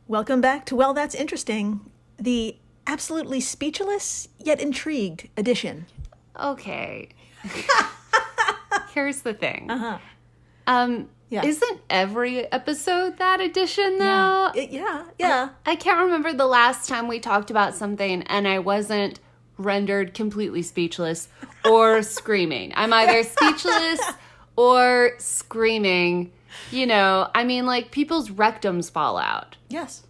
Welcome back to Well, That's Interesting, the absolutely speechless yet intrigued edition. Okay. Here's the thing. Yeah. Isn't every episode that edition, though? Yeah. I can't remember the last time we talked about something and I wasn't rendered completely speechless or screaming. I'm either speechless or screaming. You know, I mean, like, people's rectums fall out. Yes,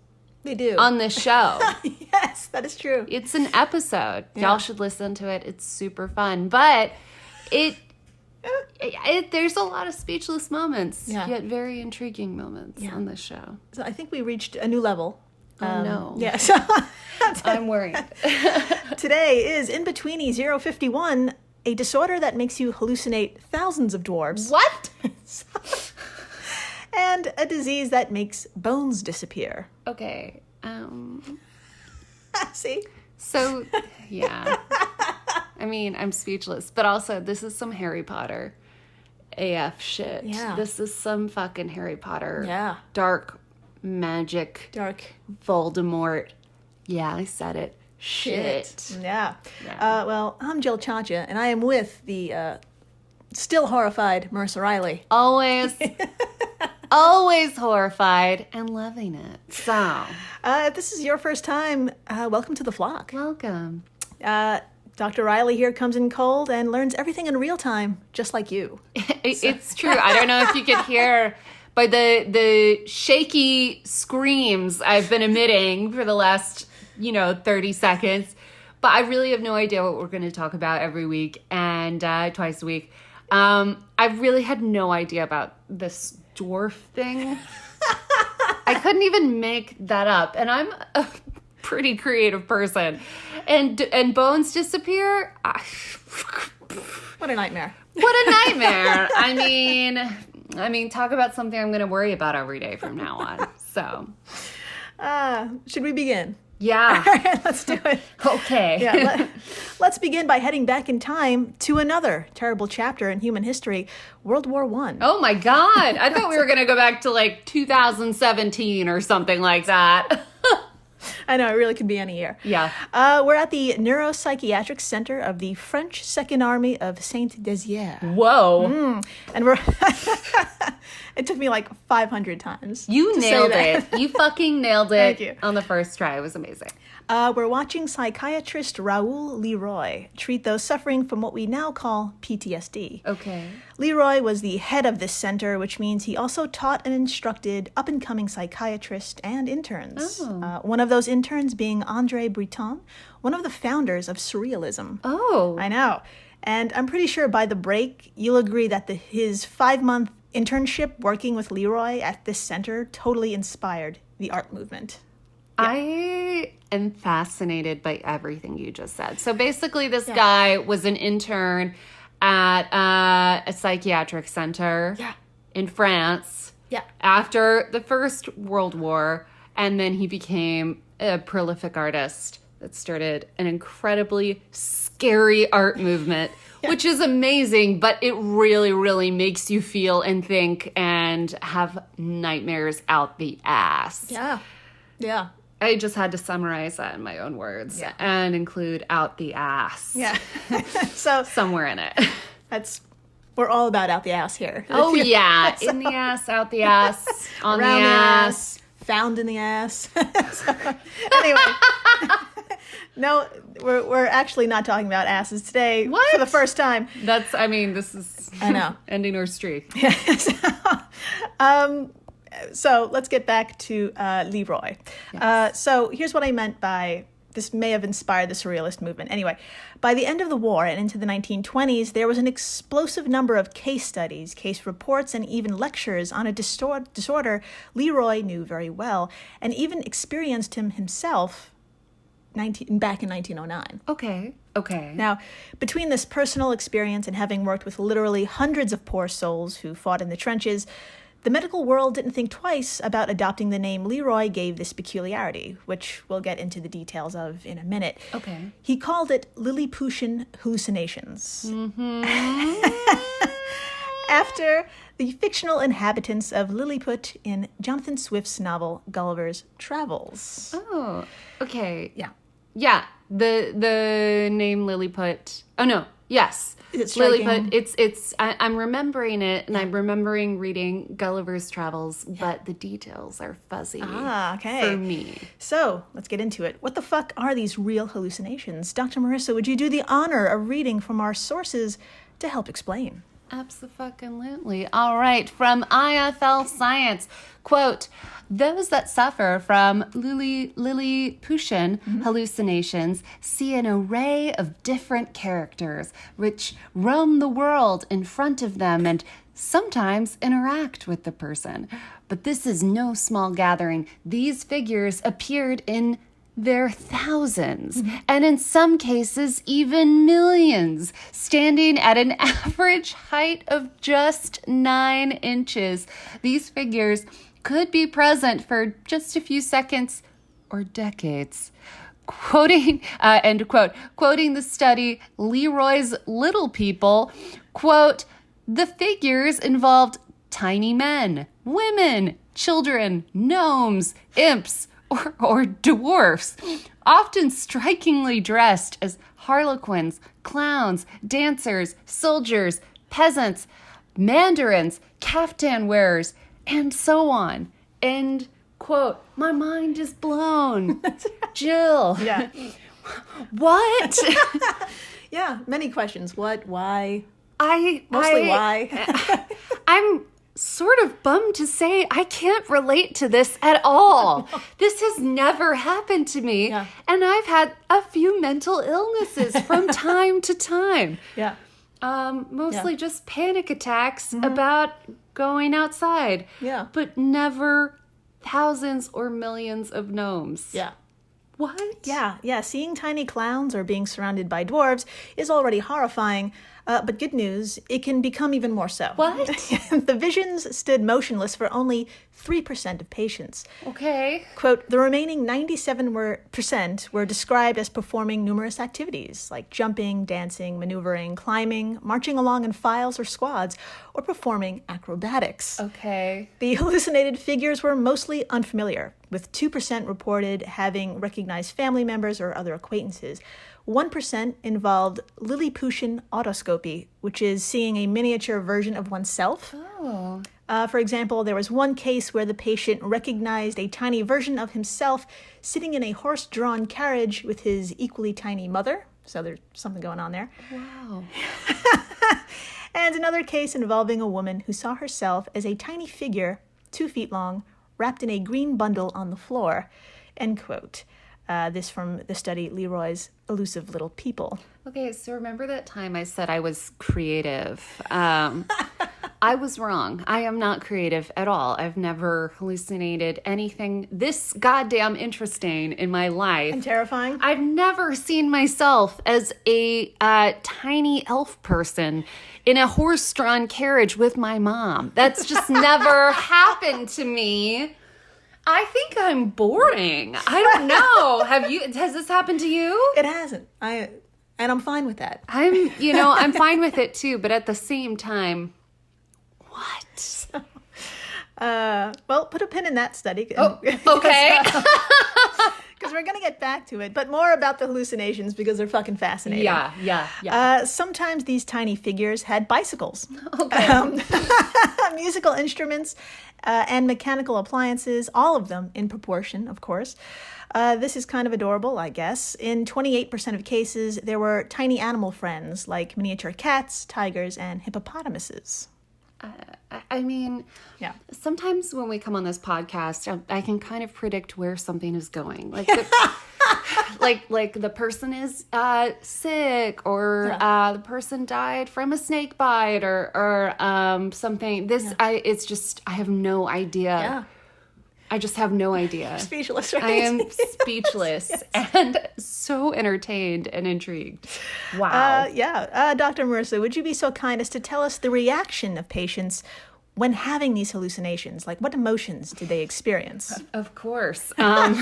they do. On this show. Yes, that is true. It's an episode. Yeah. Y'all should listen to it. It's super fun. But there's a lot of speechless moments, yet very intriguing moments on this show. So I think we reached a new level. Oh, no. Yeah, so I'm worried. Today is In-Betweeni 051, a disorder that makes you hallucinate thousands of dwarfs. What? And a disease that makes bones disappear. Okay. See? So, yeah. I mean, I'm speechless. But also, this is some Harry Potter AF shit. Yeah. This is some fucking Harry Potter. Yeah. Dark magic. Dark. Voldemort. Yeah, I said it. Shit. Yeah. Well, I'm Jill Chacha, and I am with the still horrified Marissa Riley. Always horrified and loving it. So, If this is your first time, welcome to the flock. welcome. Dr. Riley here comes in cold and learns everything in real time, just like you. It's true. I don't know if you could hear by the shaky screams I've been emitting for the last, 30 seconds. But I really have no idea what we're going to talk about every week and twice a week. I really had no idea about this dwarf thing. I couldn't even make that up. And I'm a pretty creative person. And bones disappear? What a nightmare. What a nightmare. I mean, talk about something I'm going to worry about every day from now on. So, Should we begin? yeah. All right, let's do it. Okay. Yeah, let's begin by heading back in time to another terrible chapter in human history, World War I. Oh my God. I thought we were going to go back to like 2017 or something like that. I know, it really could be any year. Yeah. We're at the Neuropsychiatric Center of the French Second Army of Saint-Désir. Whoa. And we're... It took me like 500 times. You to say nailed that. it. You fucking nailed it. Thank you. On the first try. It was amazing. We're watching psychiatrist Raoul Leroy treat those suffering from what we now call PTSD. Okay. Leroy was the head of this center, which means he also taught and instructed up-and-coming psychiatrists and interns. Oh. One of those interns being André Breton, one of the founders of Surrealism. Oh. I know. And I'm pretty sure by the break, you'll agree that his 5-month internship working with Leroy at this center totally inspired the art movement. I am fascinated by everything you just said. So basically, this guy was an intern at a psychiatric center in France after the First World War, and then he became a prolific artist that started an incredibly scary art movement, which is amazing, but it really, really makes you feel and think and have nightmares out the ass. Yeah. I just had to summarize that in my own words and include out the ass. Yeah. So somewhere in it. We're all about out the ass here. Oh yeah, in the ass, out the ass, on Around the ass, found in the ass. So, anyway, no, we're actually not talking about asses today for the first time. This is I know ending our streak. So let's get back to Leroy. Yes. So here's what I meant by this may have inspired the Surrealist movement. Anyway, by the end of the war and into the 1920s, there was an explosive number of case studies, case reports, and even lectures on a disorder Leroy knew very well and even experienced himself back in 1909. Okay. Now, between this personal experience and having worked with literally hundreds of poor souls who fought in the trenches, the medical world didn't think twice about adopting the name Leroy gave this peculiarity, which we'll get into the details of in a minute. Okay. He called it Lilliputian hallucinations. Mm-hmm. after the fictional inhabitants of Lilliput in Jonathan Swift's novel Gulliver's Travels. Oh, okay. Yeah. Yeah, the name Lilliput. Oh, no. Yes. Is it Lilliput. I'm remembering it, and I'm remembering reading Gulliver's Travels, but the details are fuzzy okay. for me. So, let's get into it. What the fuck are these real hallucinations? Dr. Marissa, would you do the honor of reading from our sources to help explain? Absolutely. All right. From IFL Science, quote, those that suffer from Lilliputian hallucinations see an array of different characters which roam the world in front of them and sometimes interact with the person. But this is no small gathering. These figures appeared in their thousands, and in some cases, even millions, standing at an average height of just 9 inches. These figures could be present for just a few seconds or decades. Quoting, end quote, quoting the study, Leroy's Little People, quote, the figures involved tiny men, women, children, gnomes, imps, or dwarfs, often strikingly dressed as harlequins, clowns, dancers, soldiers, peasants, mandarins, caftan wearers, and so on. End quote. My mind is blown. Jill. Yeah. What? Yeah, many questions. What? Why? Why? I'm sort of bummed to say I can't relate to this at all. This has never happened to me. Yeah. And I've had a few mental illnesses from time to time. Yeah. Mostly just panic attacks about going outside. Yeah. But never thousands or millions of gnomes. Yeah. What? Yeah. Seeing tiny clowns or being surrounded by dwarves is already horrifying. But good news, it can become even more so. What? The visions stood motionless for only 3% of patients. Okay. Quote, the remaining 97% were described as performing numerous activities like jumping, dancing, maneuvering, climbing, marching along in files or squads, or performing acrobatics. Okay. The hallucinated figures were mostly unfamiliar, with 2% reported having recognized family members or other acquaintances. 1% involved Lilliputian autoscopy, which is seeing a miniature version of oneself. Oh. For example, there was one case where the patient recognized a tiny version of himself sitting in a horse-drawn carriage with his equally tiny mother. So there's something going on there. Wow. And another case involving a woman who saw herself as a tiny figure, 2 feet long, wrapped in a green bundle on the floor. End quote. This from the study Leroy's Elusive Little People. Okay, so remember that time I said I was creative? I was wrong. I am not creative at all. I've never hallucinated anything this goddamn interesting in my life. And terrifying? I've never seen myself as a tiny elf person in a horse-drawn carriage with my mom. That's just never happened to me. I think I'm boring. I don't know. Has this happened to you? It hasn't. And I'm fine with that. I'm fine with it too, but at the same time, what? Well, put a pin in that study. Oh, okay. Because we're going to get back to it, but more about the hallucinations because they're fucking fascinating. Yeah. Sometimes these tiny figures had bicycles. Okay. Musical instruments and mechanical appliances, all of them in proportion, of course. This is kind of adorable, I guess. In 28% of cases, there were tiny animal friends like miniature cats, tigers, and hippopotamuses. Yeah. Sometimes when we come on this podcast, I can kind of predict where something is going. Like the person is sick, or the person died from a snake bite, or something. I have no idea. Yeah. I just have no idea. Speechless, right? I am speechless and so entertained and intrigued. Wow. Dr. Marissa, would you be so kind as to tell us the reaction of patients when having these hallucinations? Like, what emotions did they experience? Of course. All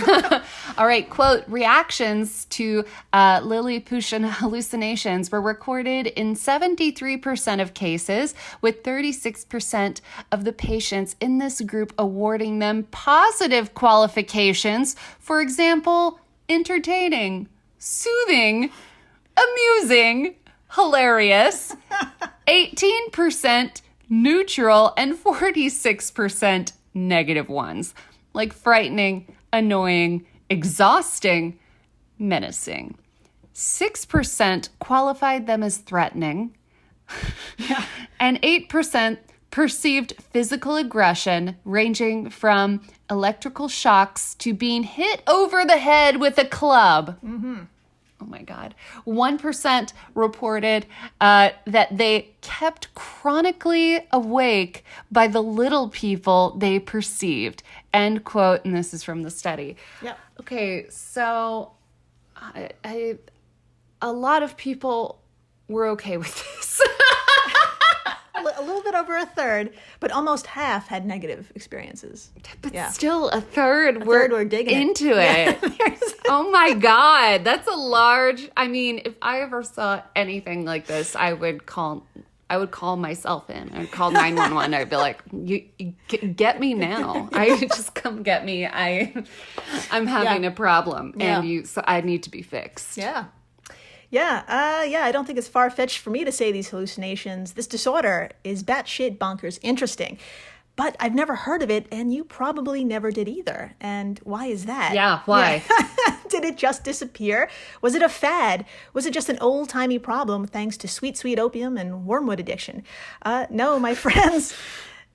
right, quote, reactions to Lilliputian hallucinations were recorded in 73% of cases, with 36% of the patients in this group awarding them positive qualifications. For example, entertaining, soothing, amusing, hilarious, 18% neutral, and 46% negative ones, like frightening, annoying, exhausting, menacing. 6% qualified them as threatening, and 8% perceived physical aggression, ranging from electrical shocks to being hit over the head with a club. Mm-hmm. Oh my God. 1% reported that they kept chronically awake by the little people they perceived. End quote. And this is from the study. Yep. Okay, so a lot of people were okay with this. A little bit over a third, but almost half had negative experiences. But still, a third were digging into it. Oh my God. That's a large... I mean, if I ever saw anything like this, I would call myself in. I would call 911. I'd be like, you get me now. Just come get me. I'm having a problem. And so I need to be fixed. Yeah, I don't think it's far-fetched for me to say these hallucinations, this disorder, is batshit bonkers interesting. But I've never heard of it, and you probably never did either. And why is that? Yeah, why? Yeah. Did it just disappear? Was it a fad? Was it just an old-timey problem thanks to sweet, sweet opium and wormwood addiction? No, my friends.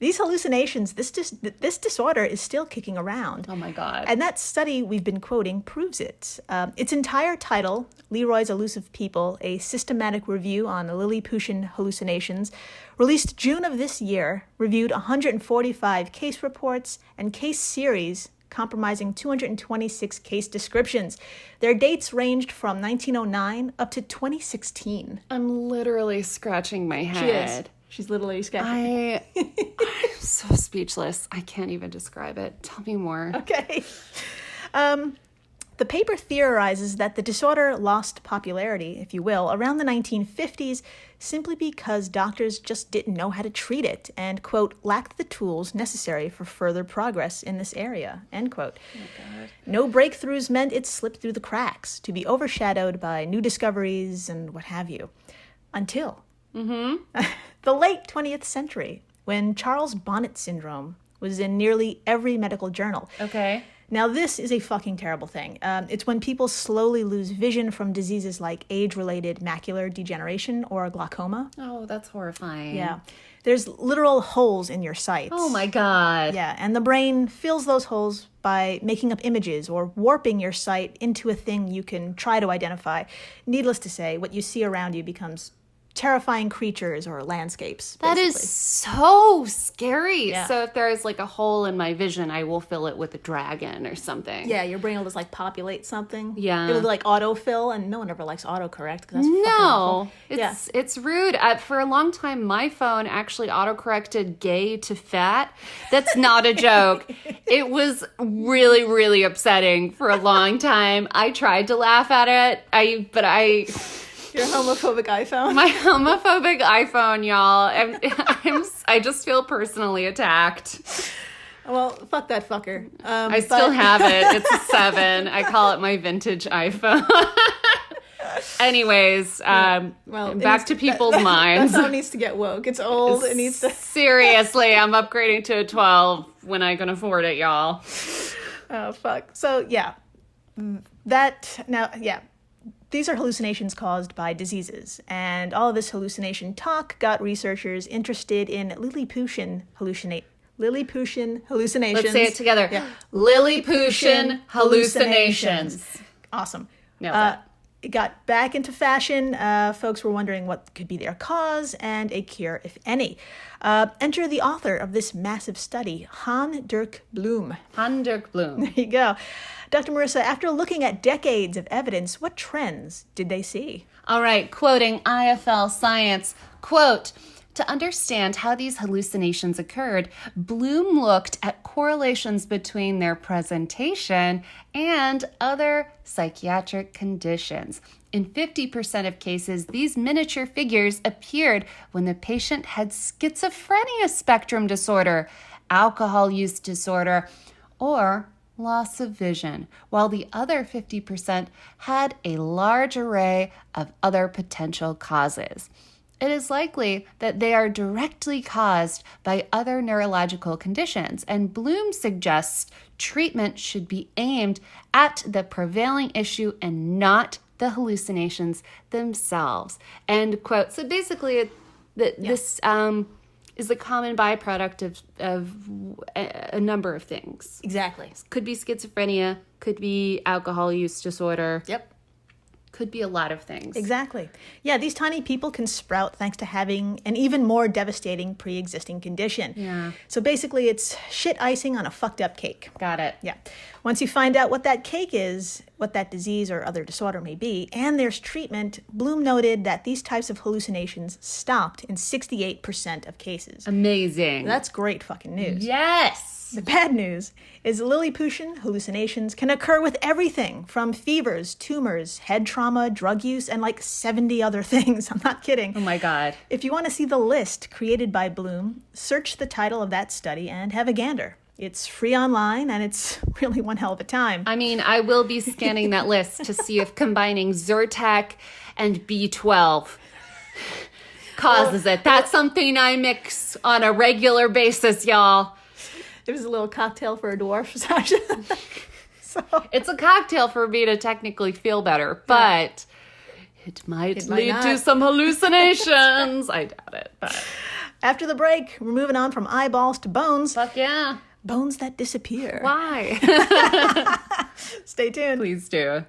These hallucinations, this disorder is still kicking around. Oh my God. And that study we've been quoting proves it. Its entire title, Leroy's Elusive People, a systematic review on Lilliputian hallucinations, released June of this year, reviewed 145 case reports and case series comprising 226 case descriptions. Their dates ranged from 1909 up to 2016. I'm literally scratching my head. She is. She's literally scratching. I'm so speechless. I can't even describe it. Tell me more. Okay. The paper theorizes that the disorder lost popularity, if you will, around the 1950s simply because doctors just didn't know how to treat it and, quote, lacked the tools necessary for further progress in this area, end quote. Oh, God. No breakthroughs meant it slipped through the cracks, to be overshadowed by new discoveries and what have you. Until the late 20th century, when Charles Bonnet syndrome was in nearly every medical journal. Okay. Now, this is a fucking terrible thing. It's when people slowly lose vision from diseases like age-related macular degeneration or glaucoma. Oh, that's horrifying. Yeah. There's literal holes in your sight. Oh, my God. Yeah, and the brain fills those holes by making up images or warping your sight into a thing you can try to identify. Needless to say, what you see around you becomes terrifying creatures or landscapes. That is so scary. Yeah. So if there is like a hole in my vision, I will fill it with a dragon or something. Yeah, your brain will just like populate something. Yeah. It'll like autofill, and no one ever likes autocorrect because that's fucking awful. It's rude. For a long time, my phone actually autocorrected gay to fat. That's not a joke. It was really, really upsetting for a long time. I tried to laugh at it, but Your homophobic iPhone? My homophobic iPhone, y'all. I just feel personally attacked. Well, fuck that fucker. I still have it. It's a 7. I call it my vintage iPhone. Anyways, back to people's minds. That phone needs to get woke. It's old. It needs to... Seriously, I'm upgrading to a 12 when I can afford it, y'all. Oh, fuck. So, yeah. These are hallucinations caused by diseases, and all of this hallucination talk got researchers interested in Lilliputian hallucinations. Let's say it together. Yeah. Lilliputian hallucinations. Awesome. Nailed it got back into fashion. Folks were wondering what could be their cause and a cure, if any. Enter the author of this massive study, Han Dirk Bloom. Han Dirk Bloom. There you go. Dr. Marissa, after looking at decades of evidence, what trends did they see? All right, quoting IFL Science, quote, To understand how these hallucinations occurred, Bloom looked at correlations between their presentation and other psychiatric conditions. In 50% of cases, these miniature figures appeared when the patient had schizophrenia spectrum disorder, alcohol use disorder, or loss of vision, while the other 50% had a large array of other potential causes. It is likely that they are directly caused by other neurological conditions, and Bloom suggests treatment should be aimed at the prevailing issue and not the hallucinations themselves. End quote. So basically, this is a common byproduct of a number of things. Exactly. Could be schizophrenia, could be alcohol use disorder. Yep. Could be a lot of things. Exactly. Yeah, these tiny people can sprout thanks to having an even more devastating pre-existing condition. Yeah. So basically, it's shit icing on a fucked up cake. Got it. Yeah. Once you find out what that cake is, what that disease or other disorder may be, and there's treatment, Bloom noted that these types of hallucinations stopped in 68% of cases. Amazing. That's great fucking news. Yes. The bad news is Lilliputian hallucinations can occur with everything from fevers, tumors, head trauma, drug use, and like 70 other things. I'm not kidding. Oh my God. If you want to see the list created by Bloom, search the title of that study and have a gander. It's free online, and it's really one hell of a time. I mean, I will be scanning that list to see if combining Zyrtec and B12 causes it. That's something I mix on a regular basis, y'all. It was a little cocktail for a dwarf, Sasha. So it's a cocktail for me to technically feel better, but it might lead to some hallucinations. I doubt it, but... After the break, we're moving on from eyeballs to bones. Fuck yeah. Bones that disappear. Why? Stay tuned. Please do.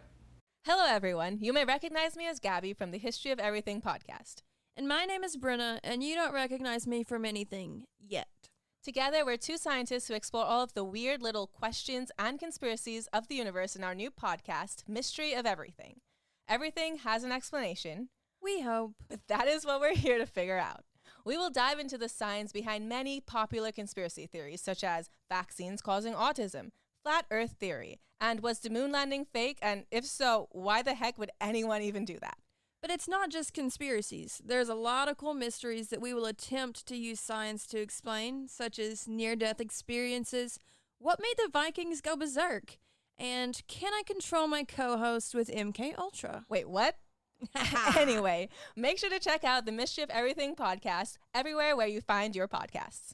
Hello, everyone. You may recognize me as Gabby from the History of Everything podcast. And my name is Brenna, and you don't recognize me from anything yet. Together, we're two scientists who explore all of the weird little questions and conspiracies of the universe in our new podcast, Mystery of Everything. Everything has an explanation. We hope. That is what we're here to figure out. We will dive into the science behind many popular conspiracy theories, such as vaccines causing autism, flat earth theory, and was the moon landing fake? And if so, why the heck would anyone even do that? But it's not just conspiracies. There's a lot of cool mysteries that we will attempt to use science to explain, such as near-death experiences, what made the Vikings go berserk, and can I control my co-host with MK Ultra? Wait, what? Anyway, make sure to check out the Mystery of Everything podcast everywhere where you find your podcasts.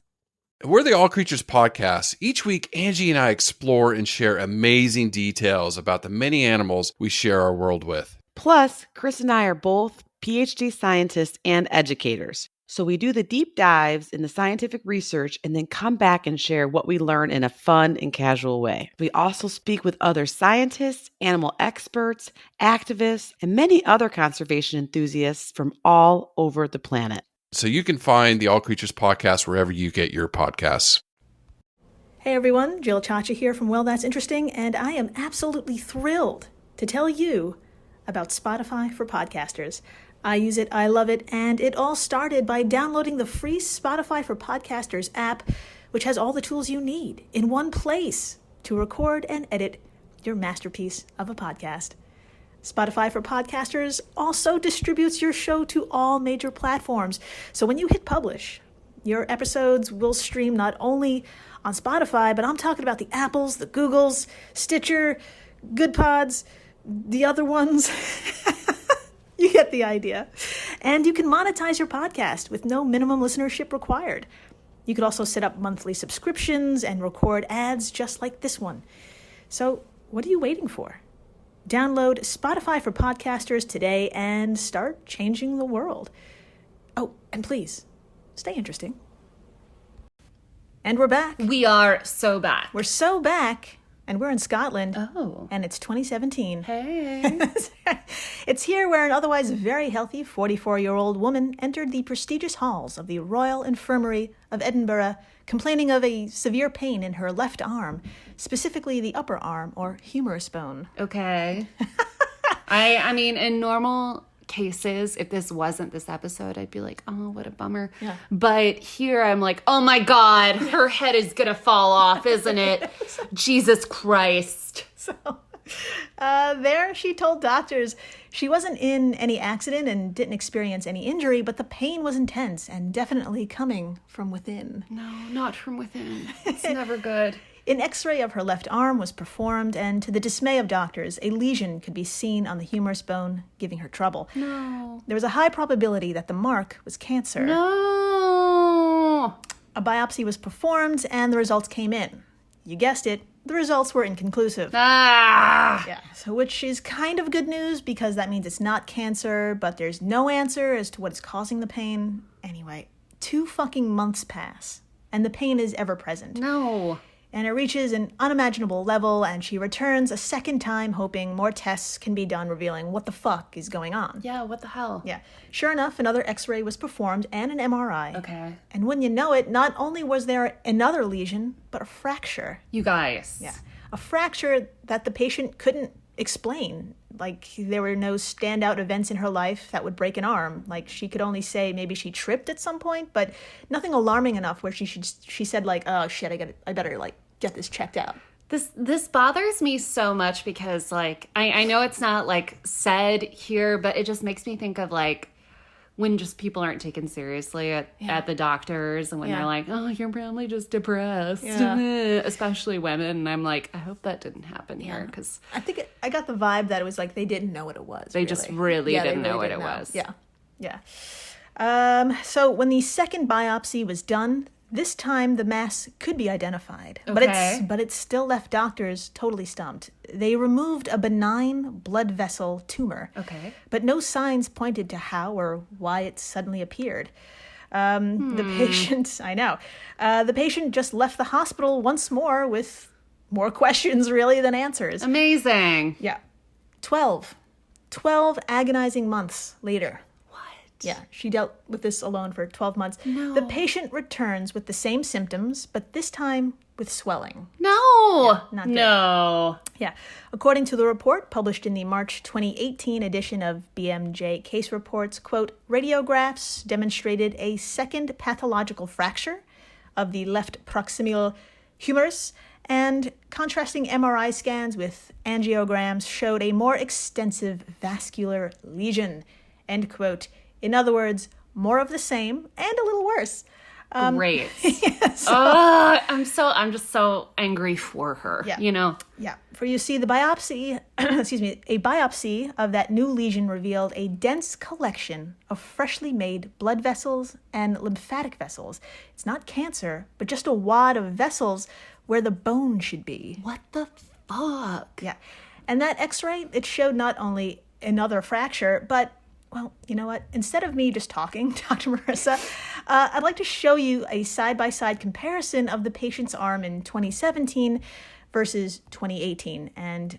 We're the All Creatures Podcast. Each week, Angie and I explore and share amazing details about the many animals we share our world with. Plus, Chris and I are both PhD scientists and educators. So we do the deep dives in the scientific research and then come back and share what we learn in a fun and casual way. We also speak with other scientists, animal experts, activists, and many other conservation enthusiasts from all over the planet. So you can find the All Creatures Podcast wherever you get your podcasts. Hey everyone, Jill Chacha here from Well, That's Interesting, and I am absolutely thrilled to tell you about Spotify for podcasters. I use it, I love it, and it all started by downloading the free Spotify for Podcasters app, which has all the tools you need in one place to record and edit your masterpiece of a podcast. Spotify for Podcasters also distributes your show to all major platforms. So when you hit publish, your episodes will stream not only on Spotify, but I'm talking about the Apples, the Googles, Stitcher, Good Pods, the other ones. You get the idea. And you can monetize your podcast with no minimum listenership required. You could also set up monthly subscriptions and record ads just like this one. So what are you waiting for? Download Spotify for Podcasters today and start changing the world. Oh, and please, stay interesting. And we're back. We are so back. We're so back. And we're in Scotland. Oh. And it's 2017. Hey. It's here where an otherwise very healthy 44-year-old woman entered the prestigious halls of the Royal Infirmary of Edinburgh, complaining of a severe pain in her left arm, specifically the upper arm or humerus bone. Okay. I mean, in normal cases, if this wasn't this episode, I'd be like, oh, what a bummer. Yeah. But here I'm like, oh my God, her head is going to fall off, isn't it? Jesus Christ. So there she told doctors she wasn't in any accident and didn't experience any injury, but the pain was intense and definitely coming from within. No, not from within. It's never good. An x-ray of her left arm was performed, and to the dismay of doctors, a lesion could be seen on the humerus bone, giving her trouble. No. There was a high probability that the mark was cancer. No. A biopsy was performed, and the results came in. You guessed it, the results were inconclusive. Ah. Yeah, so which is kind of good news because that means it's not cancer, but there's no answer as to what is causing the pain. Anyway, 2 fucking months pass, and the pain is ever present. No. And it reaches an unimaginable level, and she returns a second time hoping more tests can be done revealing what the fuck is going on. Yeah, what the hell? Yeah. Sure enough, another x-ray was performed and an MRI. Okay. And when you know it, not only was there another lesion, but a fracture. You guys. Yeah. A fracture that the patient couldn't explain. Like, there were no standout events in her life that would break an arm. Like, she could only say maybe she tripped at some point, but nothing alarming enough where she said, like, oh, shit, I better, like, get this checked out. This bothers me so much because, like, I know it's not, like, said here, but it just makes me think of, like, when just people aren't taken seriously at the doctors and when they're like, oh, you're probably just depressed, especially women. And I'm like, I hope that didn't happen here because I think I got the vibe that it was like they didn't know what it was. They just really didn't know what it was. Yeah. Yeah. So when the second biopsy was done, this time the mass could be identified, Okay. but it still left doctors totally stumped. They removed a benign blood vessel tumor, Okay. but no signs pointed to how or why it suddenly appeared. The patient, I know, the patient just left the hospital once more with more questions really than answers. Amazing. Yeah. 12 agonizing months later. Yeah, she dealt with this alone for 12 months. No. The patient returns with the same symptoms, but this time with swelling. No. not good. No. Yeah. According to the report published in the March 2018 edition of BMJ Case Reports, quote, radiographs demonstrated a second pathological fracture of the left proximal humerus, and contrasting MRI scans with angiograms showed a more extensive vascular lesion, end quote. In other words, more of the same and a little worse. Great. So, I'm just so angry for her. Yeah. You know? yeah. For you see, the biopsy, a biopsy of that new lesion revealed a dense collection of freshly made blood vessels and lymphatic vessels. It's not cancer, but just a wad of vessels where the bone should be. What the fuck? Yeah. And that x-ray, it showed not only another fracture, but, well, you know what? Instead of me just talking, Dr. Marissa, I'd like to show you a side-by-side comparison of the patient's arm in 2017 versus 2018. And,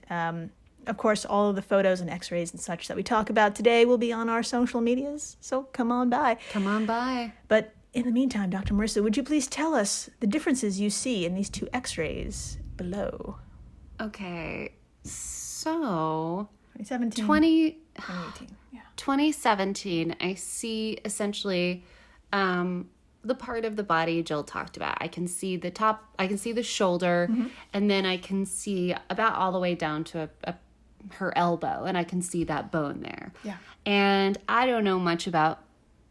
of course, all of the photos and x-rays and such that we talk about today will be on our social medias, so come on by. Come on by. But in the meantime, Dr. Marissa, would you please tell us the differences you see in these two x-rays below? Okay. So 2017, 2018. Yeah. 2017, I see essentially the part of the body Jill talked about. I can see the top, I can see the shoulder, and then I can see about all the way down to her elbow, and I can see that bone there. Yeah. And I don't know much about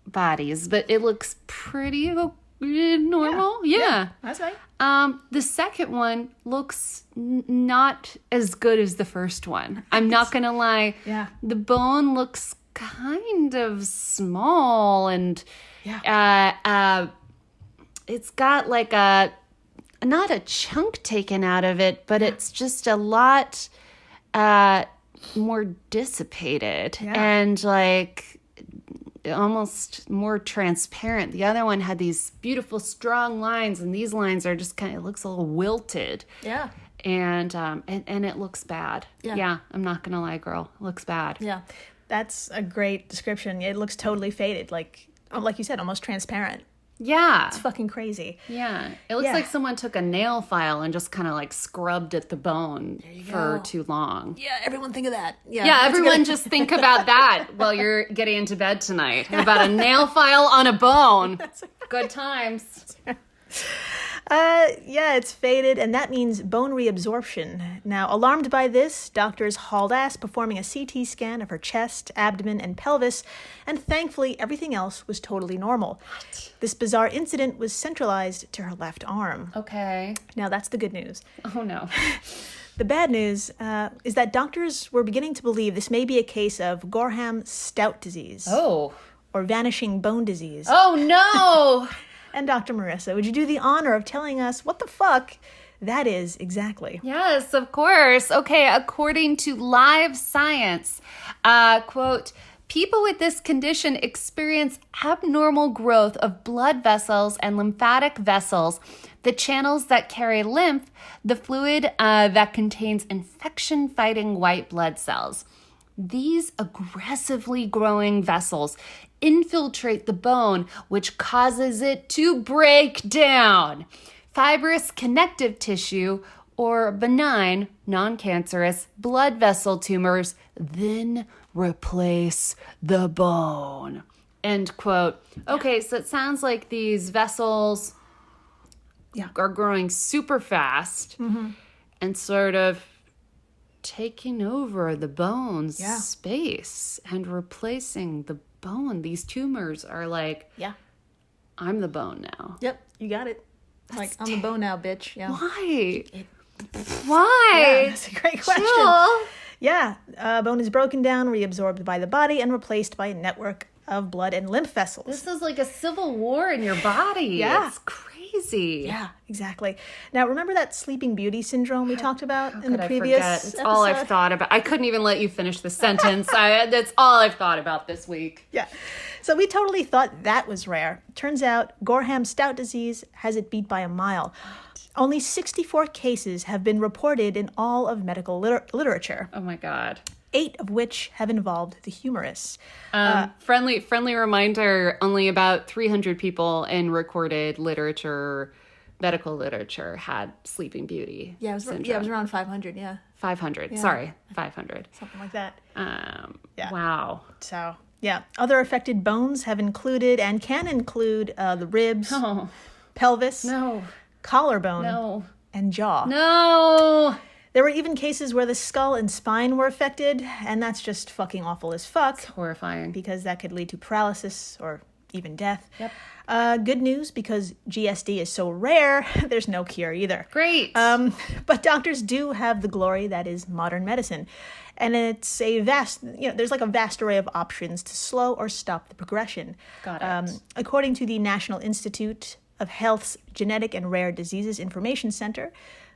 bodies, but it looks pretty normal. Yeah. That's right. The second one looks not as good as the first one. I'm not going to lie. Yeah. The bone looks kind of small and it's got like not a chunk taken out of it, but it's just a lot more dissipated and like almost more transparent. The other one had these beautiful strong lines, and these lines are just kind of, it looks a little wilted. Yeah. And it looks bad. Yeah, I'm not gonna lie, girl. It looks bad. Yeah. That's a great description. It looks totally faded, like you said, almost transparent. Yeah. It's fucking crazy. Yeah. It looks like someone took a nail file and just kind of like scrubbed at the bone for too long. Yeah, everyone think of that. Yeah, everyone just think about that while you're getting into bed tonight. About a nail file on a bone. Good times. It's faded, and that means bone reabsorption. Now, alarmed by this, doctors hauled ass, performing a CT scan of her chest, abdomen, and pelvis, and thankfully, everything else was totally normal. What? This bizarre incident was centralized to her left arm. Okay. Now, that's the good news. Oh, no. The bad news is that doctors were beginning to believe this may be a case of Gorham-Stout disease. Oh. Or vanishing bone disease. Oh, no! And Dr. Marissa, would you do the honor of telling us what the fuck that is exactly? Yes, of course. Okay, according to Live Science, quote, people with this condition experience abnormal growth of blood vessels and lymphatic vessels, the channels that carry lymph, the fluid that contains infection-fighting white blood cells. These aggressively growing vessels infiltrate the bone, which causes it to break down. Fibrous connective tissue or benign, non-cancerous blood vessel tumors then replace the bone. End quote. Okay, so it sounds like these vessels are growing super fast and sort of taking over the bone's space and replacing the bone. These tumors are like, I'm the bone now. Yep, you got it. Like, I'm the bone now, bitch. Yeah. Why? Why? Yeah, that's a great question. Chill. Yeah, bone is broken down, reabsorbed by the body, and replaced by a network of blood and lymph vessels. This is like a civil war in your body. Yeah. It's crazy. Yeah, exactly. Now, remember that Sleeping Beauty syndrome we talked about in the Could I previous forget? It's episode? all I've thought about. I couldn't even let you finish the sentence. That's all I've thought about this week. Yeah. So we totally thought that was rare. Turns out Gorham-Stout disease has it beat by a mile. Only 64 cases have been reported in all of medical literature. Oh my God. 8 of which have involved the humerus. Friendly reminder, only about 300 people in recorded literature, medical literature, had Sleeping Beauty syndrome. Yeah, it was around 500, 500. Sorry, 500. Something like that. Wow. So, yeah. Other affected bones have included and can include the ribs, pelvis, collarbone, and jaw. No. There were even cases where the skull and spine were affected, and that's just fucking awful as fuck. It's horrifying. Because that could lead to paralysis or even death. Yep. Good news, because GSD is so rare, there's no cure either. Great. But doctors do have the glory that is modern medicine. And it's a vast, there's like a vast array of options to slow or stop the progression. Got it. According to the National Institute of Health's Genetic and Rare Diseases Information Center,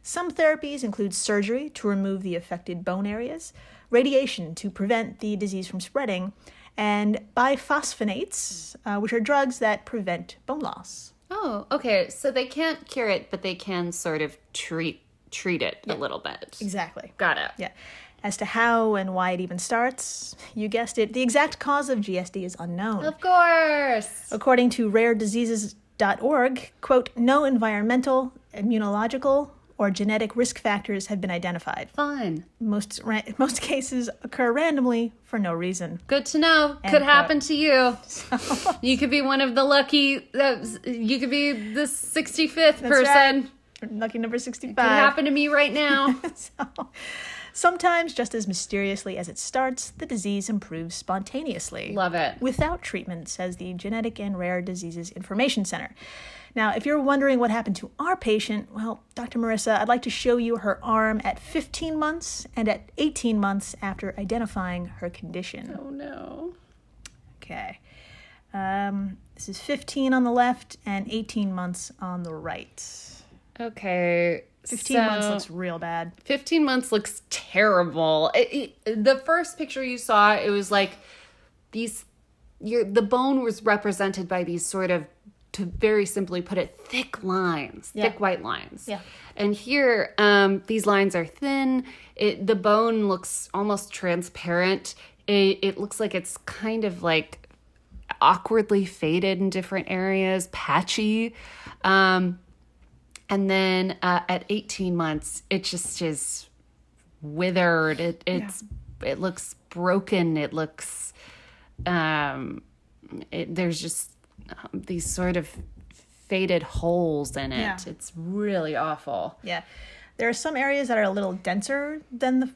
some therapies include surgery to remove the affected bone areas, radiation to prevent the disease from spreading, and biphosphonates, which are drugs that prevent bone loss. Oh, okay. So they can't cure it, but they can sort of treat it a little bit. Exactly. Got it. Yeah. As to how and why it even starts, you guessed it, the exact cause of GSD is unknown. Of course. According to rarediseases.org, quote, no environmental, immunological, or genetic risk factors have been identified. Fun. Most cases occur randomly for no reason. Good to know. Could happen to you. You could be one of the lucky, you could be the 65th person. Right. Lucky number 65. It could happen to me right now. Sometimes, just as mysteriously as it starts, the disease improves spontaneously. Love it. Without treatment, says the Genetic and Rare Diseases Information Center. Now, if you're wondering what happened to our patient, well, Dr. Marissa, I'd like to show you her arm at 15 months and at 18 months after identifying her condition. Oh, no. Okay. This is 15 on the left and 18 months on the right. Okay. 15 months looks real bad. 15 months looks terrible. The first picture you saw, it was like the bone was represented by these sort of, to very simply put it, thick lines, thick white lines. Yeah. And here, these lines are thin. The bone looks almost transparent. It looks like it's kind of like awkwardly faded in different areas, patchy. And then at 18 months, it just is withered. It looks broken. It looks there's just these sort of faded holes in it. Yeah. It's really awful. Yeah. There are some areas that are a little denser than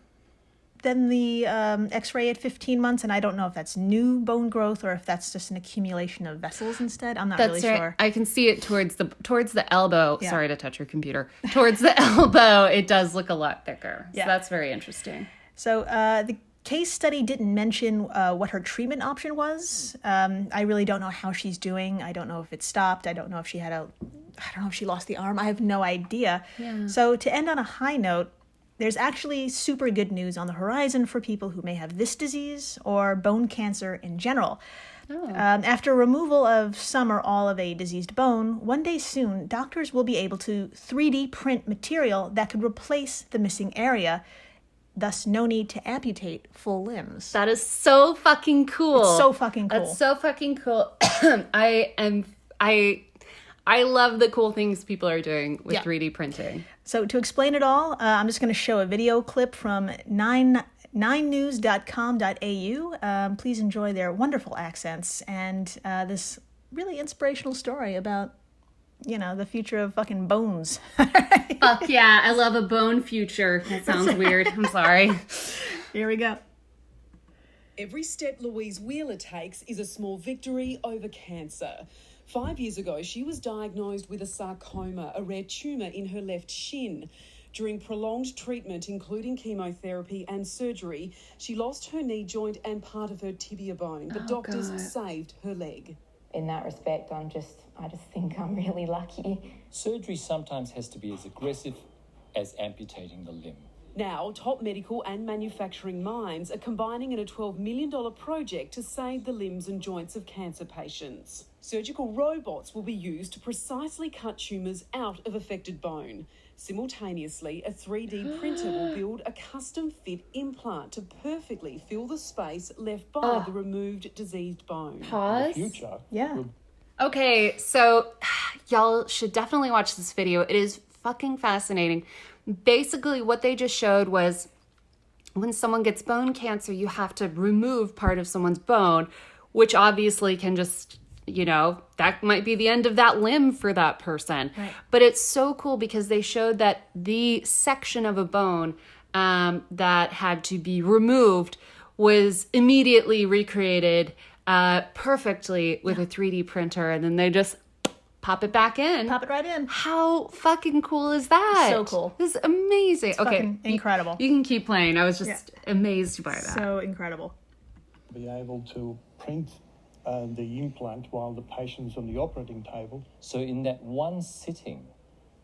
the X-ray at 15 months, and I don't know if that's new bone growth or if that's just an accumulation of vessels instead. I'm not really sure. I can see it towards the elbow. Yeah. Sorry to touch your computer. Towards the elbow, it does look a lot thicker. So Yeah. that's very interesting. So the case study didn't mention what her treatment option was. I really don't know how she's doing. I don't know if it stopped. I don't know if she lost the arm. I have no idea. Yeah. So to end on a high note, there's actually super good news on the horizon for people who may have this disease or bone cancer in general. After removal of some or all of a diseased bone, one day soon, doctors will be able to 3D print material that could replace the missing area. Thus, no need to amputate full limbs. That is so fucking cool. It's so fucking cool. That's so fucking cool. I love the cool things people are doing with 3D printing. So to explain it all, I'm just going to show a video clip from 9news.com.au. Please enjoy their wonderful accents and this really inspirational story about, the future of fucking bones. Fuck yeah, I love a bone future. That sounds weird. I'm sorry. Here we go. Every step Louise Wheeler takes is a small victory over cancer. 5 years ago, she was diagnosed with a sarcoma, a rare tumour in her left shin. During prolonged treatment, including chemotherapy and surgery, she lost her knee joint and part of her tibia bone, but doctors saved her leg. In that respect, I just think I'm really lucky. Surgery sometimes has to be as aggressive as amputating the limb. Now, top medical and manufacturing minds are combining in a $12 million project to save the limbs and joints of cancer patients. Surgical robots will be used to precisely cut tumours out of affected bone. Simultaneously, a 3D printer will build a custom-fit implant to perfectly fill the space left by the removed diseased bone. Pause. Future. Yeah. Okay, so y'all should definitely watch this video. It is fucking fascinating. Basically, what they just showed was when someone gets bone cancer, you have to remove part of someone's bone, which obviously can just, that might be the end of that limb for that person. Right. But it's so cool because they showed that the section of a bone that had to be removed was immediately recreated perfectly with a 3D printer, and then they just pop it back in. Pop it right in. How fucking cool is that? So cool. This is amazing. It's okay. fucking incredible. You can keep playing. I was just amazed by that. So incredible. Be able to print the implant while the patient's on the operating table. So in that one sitting,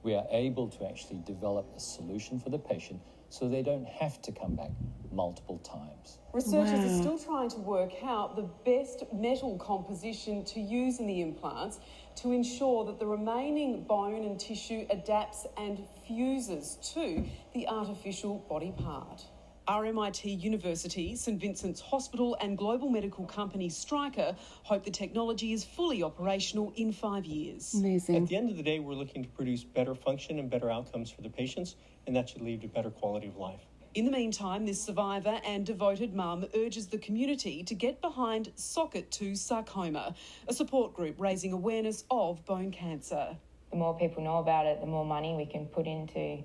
we are able to actually develop a solution for the patient so they don't have to come back multiple times. Researchers are still trying to work out the best metal composition to use in the implants to ensure that the remaining bone and tissue adapts and fuses to the artificial body part. RMIT University, St Vincent's Hospital and global medical company Stryker hope the technology is fully operational in 5 years. Amazing. At the end of the day, we're looking to produce better function and better outcomes for the patients, and that should lead to better quality of life. In the meantime, this survivor and devoted mum urges the community to get behind Socket to Sarcoma, a support group raising awareness of bone cancer. The more people know about it, the more money we can put into,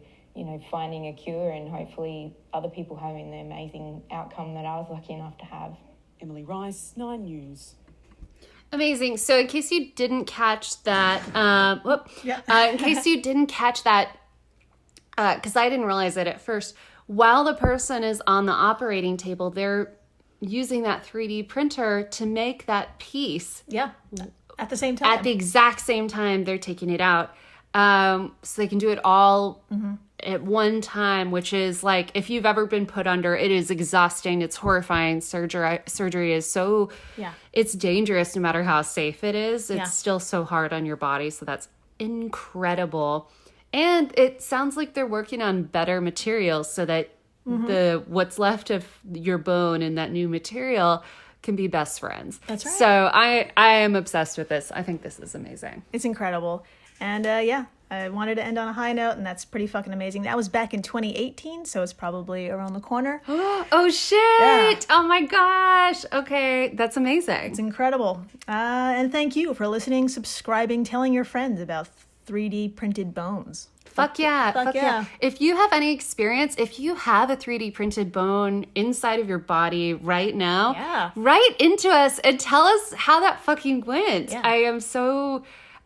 finding a cure and hopefully other people having the amazing outcome that I was lucky enough to have. Emily Rice, 9 News. Amazing. So in case you didn't catch that, in case you didn't catch that, because I didn't realize it at first, while the person is on the operating table, they're using that 3D printer to make that piece. Yeah. At the same time. At the exact same time they're taking it out. So they can do it all at one time, which is like, if you've ever been put under, it is exhausting. It's horrifying. Surgery is so, it's dangerous no matter how safe it is. It's still so hard on your body. So that's incredible. And it sounds like they're working on better materials so that what's left of your bone and that new material can be best friends. That's right. So I am obsessed with this. I think this is amazing. It's incredible. And yeah, I wanted to end on a high note, and that's pretty fucking amazing. That was back in 2018, so it's probably around the corner. Oh, shit. Yeah. Oh, my gosh. Okay, that's amazing. It's incredible. And thank you for listening, subscribing, telling your friends about 3D printed bones. Fuck yeah. Fuck yeah. If you have any experience, if you have a 3D printed bone inside of your body right now, write into us and tell us how that fucking went. Yeah. I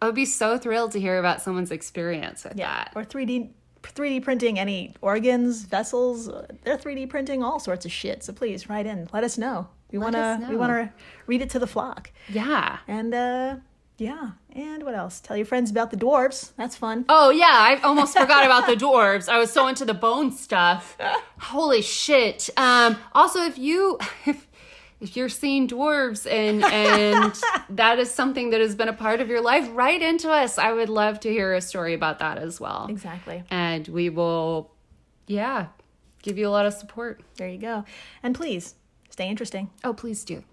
would be so thrilled to hear about someone's experience with that. Or 3D printing any organs, vessels. They're 3D printing all sorts of shit. So please write in. Let us know. We want to read it to the flock. Yeah. And yeah. And what else? Tell your friends about the dwarves. That's fun. Oh, yeah. I almost forgot about the dwarves. I was so into the bone stuff. Holy shit. Also, if you're seeing dwarves and that is something that has been a part of your life, write into us. I would love to hear a story about that as well. Exactly. And we will, give you a lot of support. There you go. And please, stay interesting. Oh, please do.